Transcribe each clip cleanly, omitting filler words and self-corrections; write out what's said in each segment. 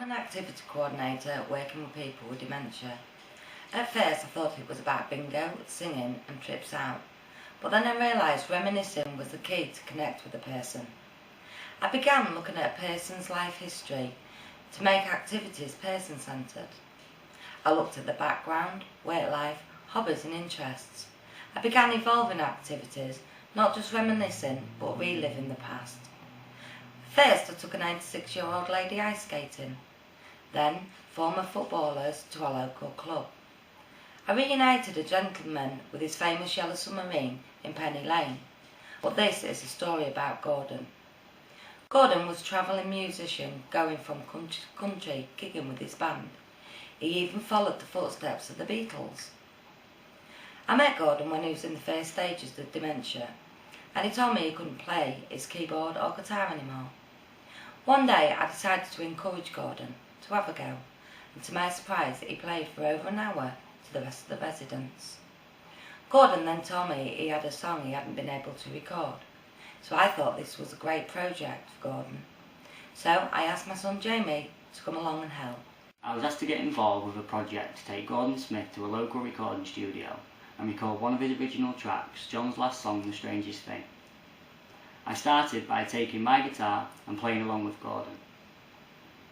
an activity coordinator working with people with dementia. At first I thought it was about bingo, singing and trips out, but then I realised reminiscing was the key to connect with a person. I began looking at a person's life history to make activities person-centred. I looked at the background, work life, hobbies and interests. I began evolving activities, not just reminiscing but reliving the past. First I took a 96-year-old lady ice skating, then former footballers to our local club. I reunited a gentleman with his famous yellow submarine in Penny Lane, but this is a story about Gordon. Gordon was a travelling musician going from country to country gigging with his band. He even followed the footsteps of the Beatles. I met Gordon when he was in the first stages of dementia, and he told me he couldn't play his keyboard or guitar anymore. One day I decided to encourage Gordon to have a go, and to my surprise he played for over an hour to the rest of the residents. Gordon then told me he had a song he hadn't been able to record, so I thought this was a great project for Gordon. So I asked my son Jamie to come along and help. I was asked to get involved with a project to take Gordon Smith to a local recording studio and record one of his original tracks, John's last song, The Strangest Thing. I started by taking my guitar and playing along with Gordon.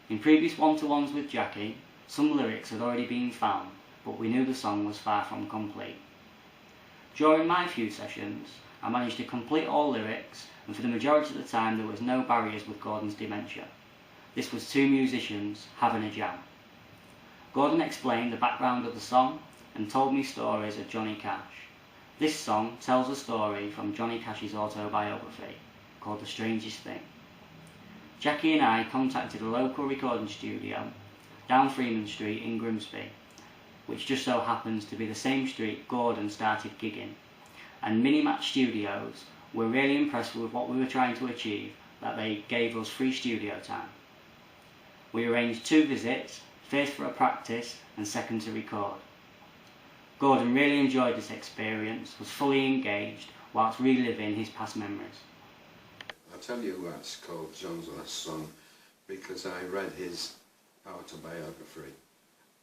In previous one-to-ones with Jackie, some lyrics had already been found, but we knew the song was far from complete. During my few sessions, I managed to complete all lyrics, and for the majority of the time there was no barriers with Gordon's dementia. This was two musicians having a jam. Gordon explained the background of the song and told me stories of Johnny Cash. This song tells a story from Johnny Cash's autobiography called The Strangest Thing. Jackie and I contacted a local recording studio down Freeman Street in Grimsby, which just so happens to be the same street Gordon started gigging, and Minimat Studios were really impressed with what we were trying to achieve, that they gave us free studio time. We arranged 2 visits, first for a practice and second to record. Gordon really enjoyed this experience, was fully engaged whilst reliving his past memories. I'll tell you why it's called John's Last Song, because I read his autobiography,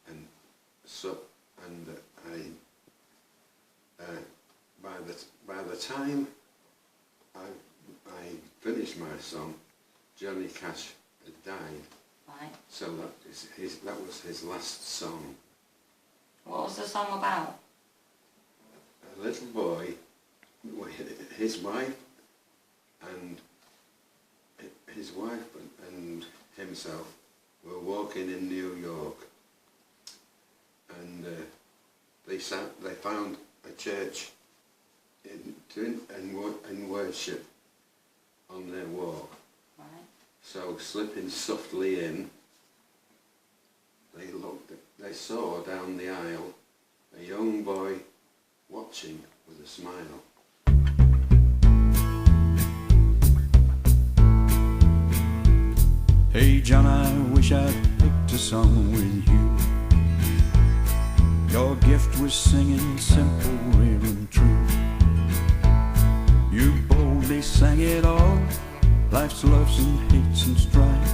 and by the time I finished my song, Johnny Cash had died. Right. So that was his last song. What was the song about? A little boy, his wife and himself were walking in New York, and they found a church in worship on their walk. Right. So slipping softly in, they saw down the aisle a young boy watching with a smile. Hey John, I wish I'd picked a song with you. Your gift was singing simple, real and true. You boldly sang it all, life's loves and hates and strife,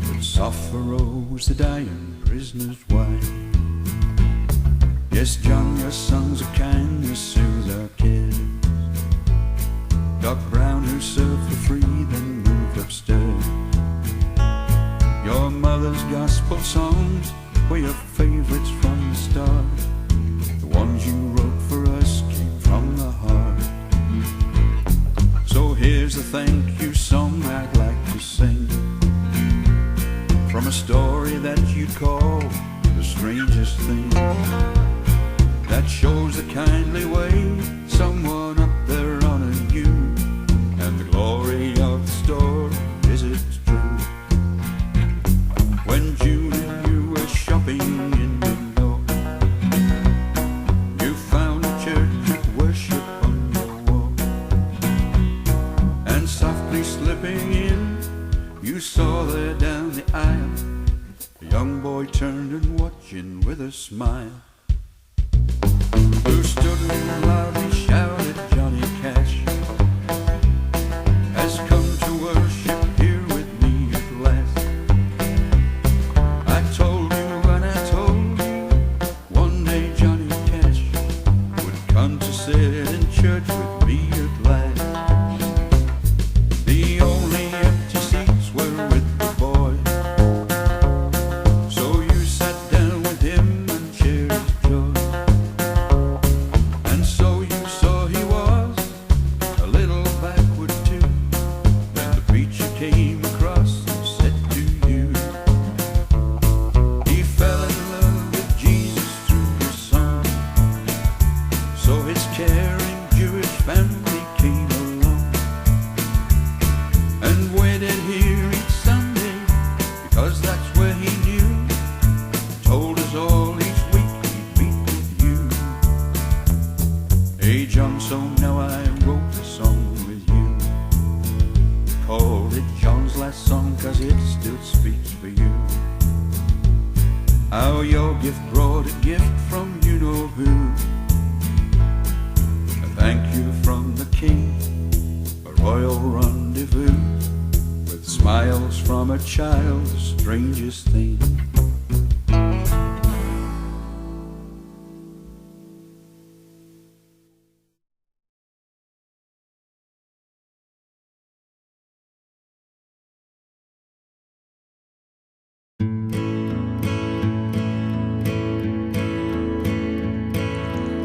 but soft furrows the dying prisoner's wife. Yes, John, your songs of kindness soothe our cares. Doc Brown, who served for free, then moved upstairs. Your mother's gospel songs were your favorites from the start. The ones you wrote for us came from the heart. So here's a thank you song I'd like to sing, from a story that you'd call The Strangest Thing, that shows the kindly way someone up there honored you, and the glory of the story is it's true. When June and you were shopping in New York, you found a church of worship on your wall, and softly slipping in, you saw there down the aisle a young boy turned and watching with a smile, who stood and loudly shouted, Johnny Cash has come to worship here with me at last. called it John's last song 'cause it still speaks for you. How your gift brought a gift from you-know-who. A thank you from the king, a royal rendezvous, with smiles from a child, the strangest thing.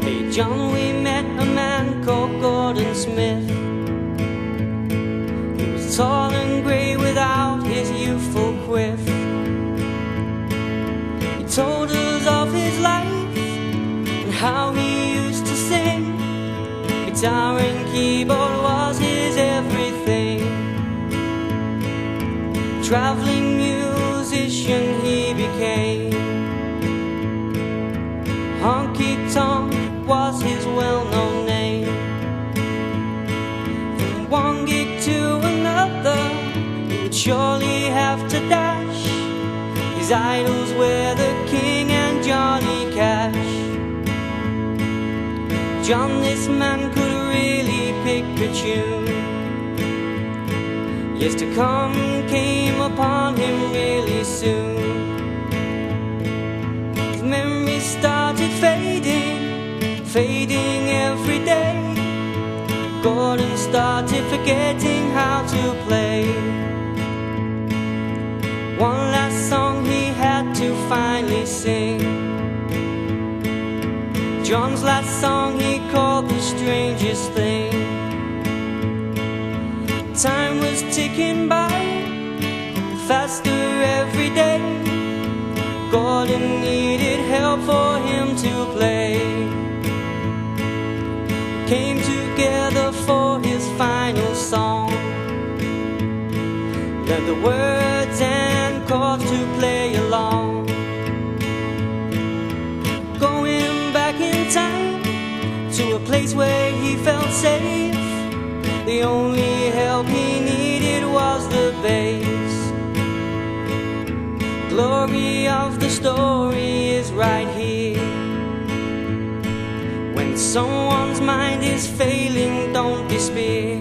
Hey John, we met a man called Gordon Smith. He was tall and grey without his youthful quiff. He told us of his life and how he used to sing. Guitar and keyboard was his everything. Traveling musician he became. Honky Tonk was his well-known name. From one gig to another, he would surely have to dash. His idols were the King and Johnny Cash. John, this man could really pick a tune. Years to come came upon him really soon. His memories started fading every day. Gordon started forgetting how to play. One last song he had to finally sing. John's last song he called the strangest thing. Time was ticking by, faster every day. Gordon needed help for him to play. Came together for his final song. Learned the words and chords to play along. Going back in time to a place where he felt safe. The only help he needed was the bass. Glory of the story is right here. When someone's mind is failing, don't despair.